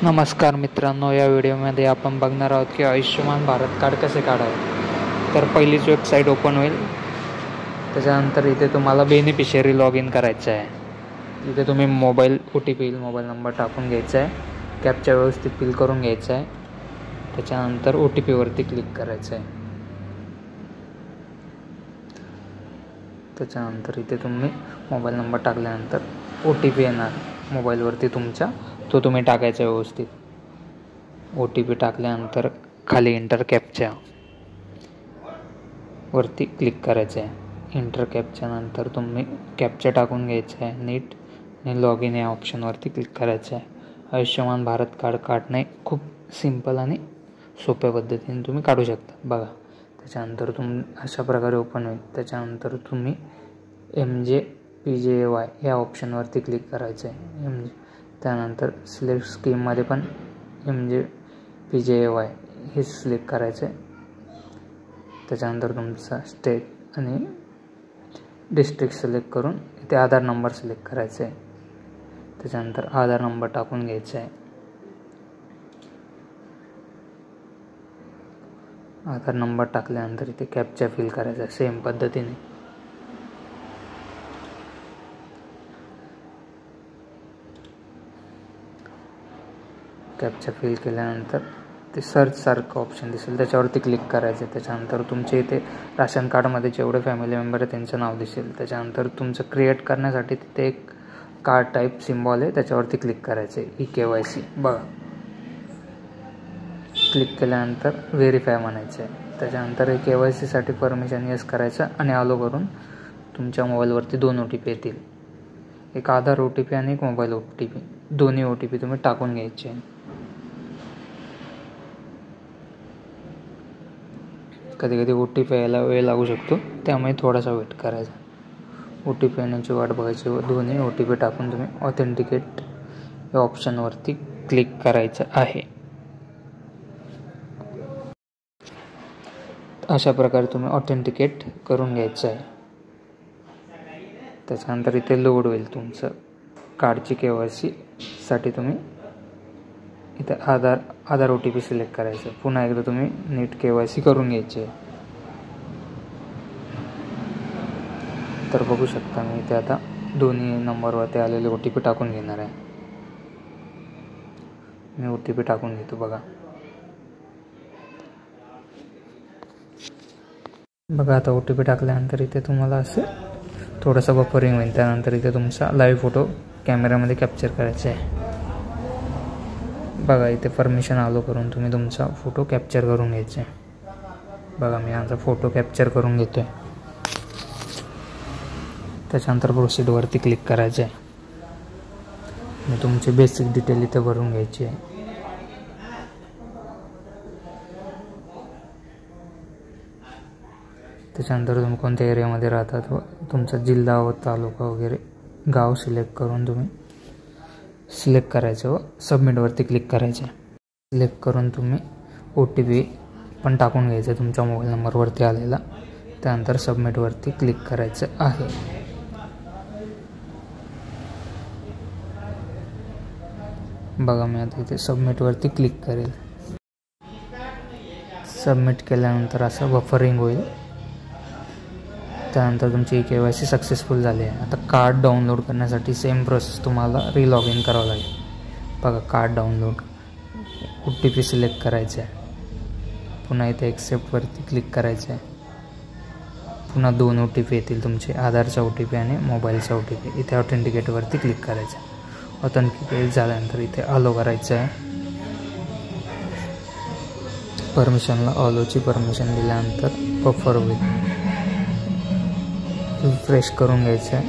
नमस्कार मित्रांनो, या व्हिडिओमध्ये आपण बघणार आहोत की आयुष्यमान भारत कार्ड कसे काढावे. तर पहिलीच वेबसाईट ओपन होईल. त्याच्यानंतर इथे तुम्हाला बेनिफिशियरी लॉग इन करायचं आहे. इथे तुम्ही मोबाईल OTP येईल, मोबाईल नंबर टाकून घ्यायचा आहे, कॅपचा व्यवस्थित फिल करून घ्यायचा आहे. त्याच्यानंतर OTP वरती क्लिक करायचं आहे. त्याच्यानंतर इथे तुम्ही मोबाईल नंबर टाकल्यानंतर OTP येणार मोबाईलवरती तुमच्या, तो तुम्ही टाकायचा व्यवस्थित. OTP टाकल्यानंतर खाली इंटर कॅपचा वरती क्लिक करायचं आहे. इंटर कॅपच्या नंतर तुम्ही कॅपचा टाकून घ्यायचा आहे नीट आणि लॉग इन या ऑप्शनवरती क्लिक करायचं आहे. आयुष्यमान भारत कार्ड काढणे खूप सिंपल आणि सोप्या पद्धतीने तुम्ही काढू शकता. बघा, त्याच्यानंतर अशा प्रकारे ओपन होईल. त्याच्यानंतर तुम्ही MJPJY या ऑप्शनवरती क्लिक करायचं आहे. त्यानंतर सिलेक्ट स्कीममध्ये पण MJPJY हे सिलेक्ट करायचं आहे. त्याच्यानंतर तुमचा स्टेट आणि डिस्ट्रिक्ट सिलेक्ट करून इथे आधार नंबर सिलेक्ट करायचा आहे. त्याच्यानंतर आधार नंबर टाकून घ्यायचा आहे. आधार नंबर टाकल्यानंतर इथे कॅपचा फिल करायचा आहे सेम पद्धतीने. कॅपचा फिल केल्यानंतर ते सर्च सारखं ऑप्शन दिसेल, त्याच्यावरती क्लिक करायचं. त्याच्यानंतर तुमचे इथे राशन कार्डमध्ये जेवढे फॅमिली मेंबर आहे त्यांचं नाव दिसेल. त्याच्यानंतर तुमचं क्रिएट करण्यासाठी तिथे एक कार्ड टाईप सिम्बॉल आहे, त्याच्यावरती क्लिक करायचं आहे. EKYC बघा, क्लिक केल्यानंतर व्हेरीफाय म्हणायचं आहे. त्याच्यानंतर KYC साठी परमिशन येस करायचं आणि आलो करून तुमच्या मोबाईलवरती 2 OTP येतील. एक आधार OTP आणि एक मोबाईल OTP. दोन्ही OTP तुम्ही टाकून घ्यायचे. कधी कधी OTP यायला वेळ लागू शकतो, त्यामुळे थोडासा वेट करायचा. OTP येण्याची वाट बघायची व दोन्ही OTP टाकून तुम्ही ऑथेंटिकेट या ऑप्शनवरती क्लिक करायचं आहे. अशा प्रकारे तुम्ही ऑथेंटिकेट करून घ्यायचं आहे. त्याच्यानंतर इथे लोड होईल तुमचं कार्डची KYC साठी. तुम्ही इथे आधार OTP सिलेक्ट करायचं. पुन्हा एकदा तुम्ही नीट KYC करून घ्यायचे. तर बघू शकता मी इथे आता दोन्ही नंबरवरती आलेले OTP टाकून घेणार आहे. मी OTP टाकून घेतो. बघा आता OTP टाकल्यानंतर इथे तुम्हाला असं थोडंसं बफरिंग होईल. त्यानंतर इथे तुमचा लाईव्ह फोटो कॅमेऱ्यामध्ये कॅप्चर करायचा आहे. बघा, इथे परमिशन आलो करून तुम्ही तुमचा फोटो कॅप्चर करून घ्यायचा आहे. बघा, मी माझा फोटो कॅप्चर करून घेतो आहे. त्याच्यानंतर प्रोसीडवरती क्लिक करायचं आहे. मी तुमची बेसिक डिटेल इथे भरून घ्यायची आहे. त्याच्यानंतर तुम्ही कोणत्या एरियामध्ये राहतात व तुमचा जिल्हा व तालुका वगैरे गाव सिलेक्ट करून तुम्ही सिलेक्ट करायचं व सबमिटवरती क्लिक करायचे. सिलेक्ट करून तुम्ही OTP पण टाकून घ्यायचं तुमच्या मोबाईल नंबरवरती आलेला. त्यानंतर सबमिटवरती क्लिक करायचं आहे. बघा, मी आता इथे सबमिटवरती क्लिक करेल. सबमिट केल्यानंतर असं बफरिंग होईल. त्यानंतर तुमची KYC सक्सेसफुल झाली आहे. आता कार्ड डाउनलोड करण्यासाठी सेम प्रोसेस तुम्हाला लॉग इन करावं लागेल. बघा, कार्ड डाउनलोड OTP सिलेक्ट करायचं आहे. पुन्हा इथे एक्सेप्टवरती क्लिक करायचं आहे. पुन्हा 2 OTP येतील तुमचे, आधारचा OTP आणि मोबाईलचा OTP. इथे ऑथेंटिकेटवरती क्लिक करायचं आहे. ऑथेंटिकेट झाल्यानंतर इथे आलो करायचं आहे. परमिशनला ऑलोची परमिशन दिल्यानंतर बफर होईल. रिफ्रेश करून घ्यायचं आहे.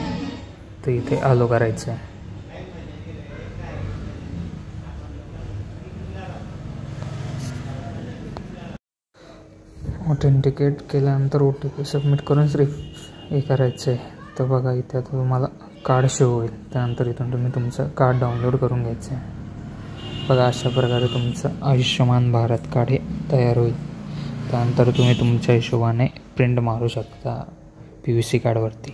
तर इथे आलो करायचं आहे. ऑथेंटिकेट केल्यानंतर OTP सबमिट करून हे करायचं आहे. तर बघा, इथे आता तुम्हाला कार्ड शो होईल. त्यानंतर इथून तुम्ही तुमचं कार्ड डाउनलोड करून घ्यायचं आहे. बघा, अशा प्रकारे तुमचं आयुष्यमान भारत कार्ड हे तयार होईल. त्यानंतर तुम्ही तुमच्या हिशोबाने प्रिंट मारू शकता PVC कार्डवरती.